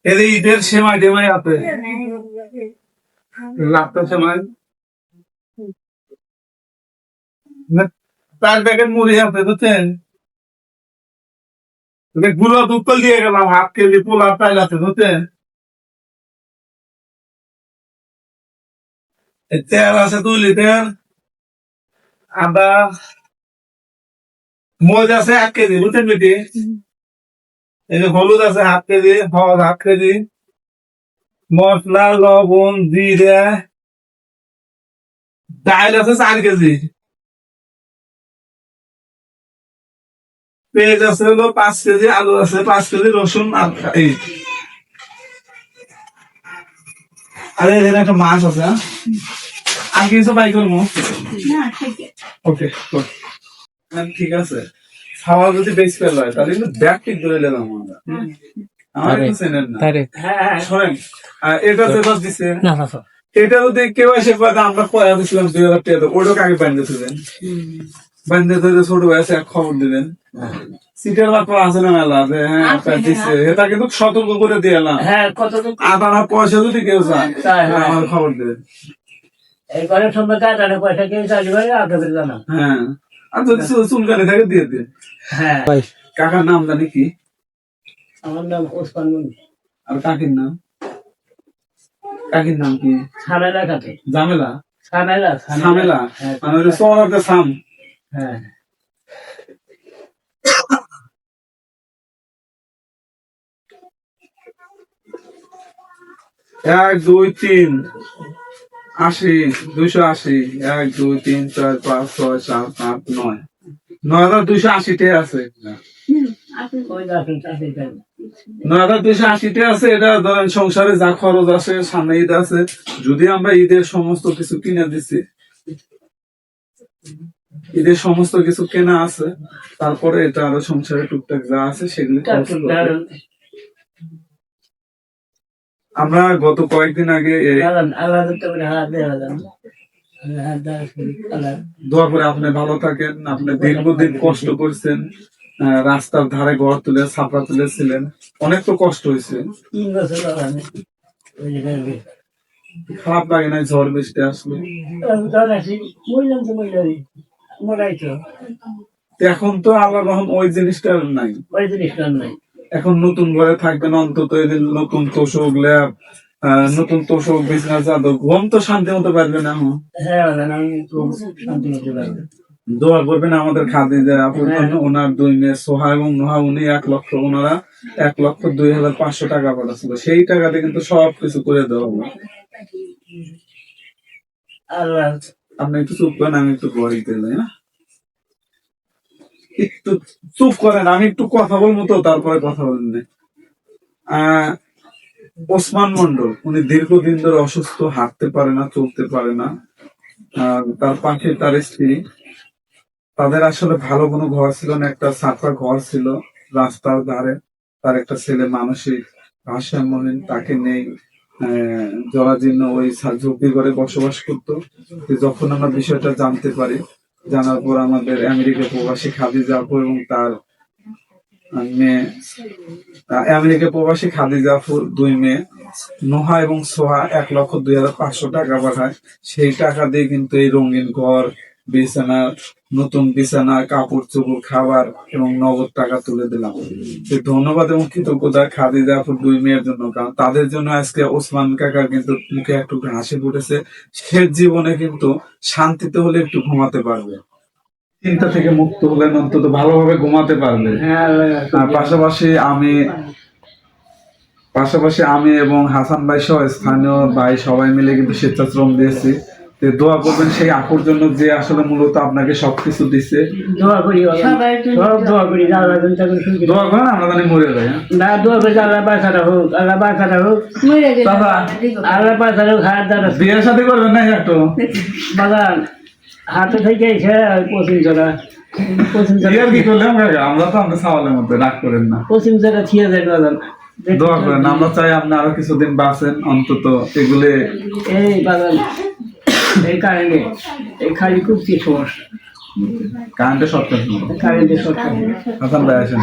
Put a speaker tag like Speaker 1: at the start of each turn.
Speaker 1: এর ঈদের সেমাই টেমাই আছে, লাভটা সেমাই, চার প্যাকেট মুড়ি আছে, বুঝছেন? গুলো দুধ দিয়ে গেলাম, 1/2 কেজি পোলার চাল আছে, বুঝছেন? তেল আছে 2 লিটার, আদা, মরিচ আছে 1 কেজি, বুঝছেন বেটি? এই যে হলুদ আছে 1/2 কেজি, হলুদ 1/2 কেজি, মশলা, লবণ, জিরা, ডাল আছে 4 কেজি, পেঁয়াজ আছে হলো 5 কেজি, আলু আছে 5 কেজি, রসুন এই আরে এখানে একটা মাছ আছে, আর কিছু বাই করবো? ওকে, ঠিক আছে। খাওয়া যদি বেশি ফেল হয় তাহলে কিন্তু ব্যাগ ঠিক ধরে নিলাম আমরা। আমার একটু চেনেন না। হ্যাঁ, শোনেন, এটা যেটা দিছে, এটা যদি কেউ এসে পারে আমরা পয়সা দিছিলাম 2000 টাকা, ওটাকে আগে বান্ধে দিবেন, বান্ধে ধরে ছোট ভাইসে এক খবর দিবেন। সিটের ব্যাপার আছে না মেলা, যে হ্যাঁ দিচ্ছে, এটা কিন্তু সতর্ক করে দিয়ে এলাম। আদানা পয়সা যদি কেউ চায় আমার খবর দেবেন।
Speaker 2: ঘরের সময় কাটানো পয়সা কেউ চাকরি করে আপনাদের জানা।
Speaker 1: হ্যাঁ, আর যদি চুলকানি থাকে দিয়ে দিন।
Speaker 2: হ্যাঁ,
Speaker 1: কাকার নাম জানি কি?
Speaker 2: আমার নাম ওসমান মন্ডল।
Speaker 1: আর কাকির নাম? কাকির নাম কি?
Speaker 2: ঝামেলা কাটে।
Speaker 1: জামেলা?
Speaker 2: ঝামেলা
Speaker 1: ঝামেলা মানে ওই সোনাতে সাম।
Speaker 2: হ্যাঁ,
Speaker 1: 1 2 3 80 280 1 2 3 4 5 6 7 8 9 9280 টাকা আছে। 9280 টাকা আছে। এটা ধরেন সংসারে যা খরচ আছে, সামনে ঈদ আছে, যদি আমরা ঈদের সমস্ত কিছু কিনে দিচ্ছি, ঈদের সমস্ত কিছু কেনা আছে, তারপরে এটা আরো সংসারে টুকটাক যা আছে সেগুলি আমরা গত কয়েকদিন আগে দোয়া করে আপনি ভালো থাকেন। আপনি দীর্ঘদিন কষ্ট করছেন, রাস্তার ধারে ঘর তুলে ছাপড়া তুলেছিলেন, অনেক তো কষ্ট হয়েছে।
Speaker 2: 3 বছর
Speaker 1: খারাপ লাগে না ঝড় বৃষ্টি আসলে? এখন তো আল্লাহ রহম ওই জিনিসটা নাই, এখন নতুন ঘরে থাকবেন, অন্তত নতুন তোষক ল্যাব, নতুন তোষক বিছানা চাদর, ঘুম তো শান্তি মতো পারবে না। দোয়া করবেন আমাদের খাদিজা আপুর জন্য। ওনার 2 মেয়ে সোহা এবং নোহা, উনি 1 লক্ষ, ওনারা 1,02,500 টাকা পাঠাচ্ছিল, সেই টাকাতে কিন্তু সবকিছু করে দেওয়া হবে। আপনি একটু চুপ করেন, আমি একটু গড়িতে যাই। একটু চুপ করেন, আমি একটু কথা বলবো তো, তারপরে কথা বলেন। ওসমান মন্ডল, উনি দীর্ঘদিন ধরে অসুস্থ, হাঁটতে পারে না, চলতে পারে না। তার পাশে তার স্ত্রী, তাদের আসলে ভালো কোনো ঘর ছিল না, একটা ছাপড়া ঘর ছিল রাস্তার ধারে। তার একটা ছেলে মানসিক ভারসাম্যহীন, তাকে নেই, জরাজীর্ণ ওই ঝুঁকি করে বসবাস করতো। যখন আমরা বিষয়টা জানতে পারি, জানার পর আমাদের আমেরিকা প্রবাসী খাদিজা আপু এবং তার মেয়ে, আমেরিকা প্রবাসী খাদিজা আপুর 2 মেয়ে নোহা এবং সোহা 1,02,500 টাকা পাঠায়। সেই টাকা দিয়ে কিন্তু এই রঙিন ঘর, বিছানা, নতুন বিছানা, কাপড় চোপড়, খাবার এবং নগদ টাকা তুলে দিলাম। ধন্যবাদ এবং কৃতজ্ঞতা খাদিজা আপুর 2 মেয়ের জন্য, কারণ তাদের জন্য আজকে ওসমান কাকার কিন্তু মুখে একটু হাসি ফুটেছে। শেষ জীবনে কিন্তু শান্তিতে হলে একটু ঘুমাতে পারবে, চিন্তা থেকে মুক্ত হলেন, অন্তত ভালোভাবে ঘুমাতে পারবে। পাশাপাশি আমি এবং হাসান ভাই সহ স্থানীয় ভাই সবাই মিলে কিন্তু স্বেচ্ছাশ্রম দিয়েছি। দোয়া করবেন সেই আপুর জন্য, যে আসলে মূলত আপনাকে সবকিছু দিচ্ছে।
Speaker 2: দোয়া করি, দোয়া করি,
Speaker 1: দোয়া করেন আমরা জানি মরে যাই।
Speaker 2: না, দোয়া করি আল্লাহ বাঁচাটা হোক, আল্লাহ বাঁচাটা হোক, আল্লাহ বাঁচাটা হোক। হাত দ্বারা
Speaker 1: বিয়ের সাথে করবেন না একটু
Speaker 2: বাগান হাতে থেকে এসে পশ্চিম চলা
Speaker 1: কি করলাম আমরা তো আমাদের সওয়ালের মধ্যে রাগ করেন না,
Speaker 2: পশ্চিম চলা থিয়ে যায় বাগান।
Speaker 1: দোয়া করেন, আমরা চাই আপনি আরো কিছুদিন বাঁচেন অন্তত। এগুলো
Speaker 2: এই বাগান এই কারণে এই খালি খুব কি সমস্যা,
Speaker 1: কারেন্টের শর্ট,
Speaker 2: কারেন্টের শর্ট।
Speaker 1: হাসান ভাই আসেন।